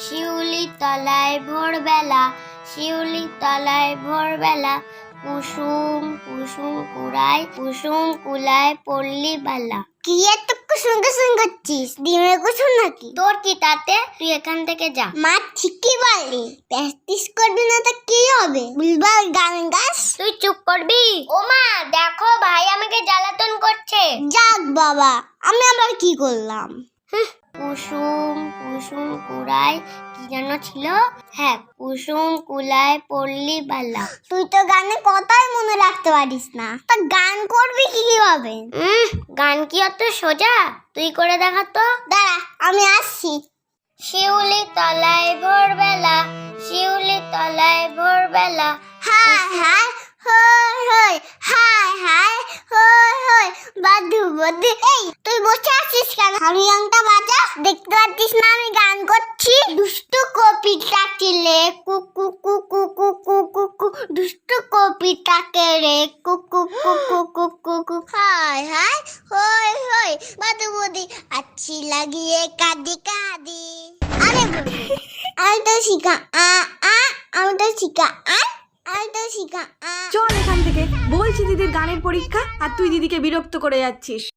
শিউলি তলায় ভোরবেলা, শিউলি তলায় ভোরবেলা, কুসুম কুসুম কুলায় পড়লি বালা। কি এত কুসুম কুসুম করছিস? ডিমের কুসুম নাকি? তোর কি তাতে? তুই এখান থেকে যা। মা ঠিকই বলে, প্র্যাকটিস করবি না তো কি হবে? বুলবুল গান গাস। তুই চুপ করবি? ও মা দেখো, ভাই আমাকে জ্বালাতন করছে। যাক বাবা, আমি আবার কি করলাম? কুসুম কুসুম কুড়ায় কি যেন ছিল? হ্যাঁ, কুসুম কুলায় পড়লি বালা। তুই তো গানে কথাই মনে রাখতে পারিস না, তা গান করবি কিভাবে? গান কি অত সোজা? তুই করে দেখা তো। দাঁড়া, আমি আসছি। শিউলি তলায় ভোরবেলা, শিউলি তলায় ভোরবেলা, হায় হায় হই হই, হায় হায় হই হই, বাদু বাদু। এই তুই বসে আছিস কেন? হারমোনিয়ামটা বাজা। দেখতে পাচ্ছিস না আমি গান করছি? দুষ্টু কপিটাকে রে কুকু কুকু কুকু কুকু, দুষ্টু কপিটাকে রে কুকু কুকু কুকু কুকু, হায় হায় হই হই, বাদু বাদু, আচ্ছি লাগিয়ে কাঁদি কাঁদি। আরে আমি তো শিখা আমি তো শিখা চল এখান থেকে, বলছি দিদির গানের পরীক্ষা আর তুই দিদিকে বিরক্ত করে যাচ্ছিস।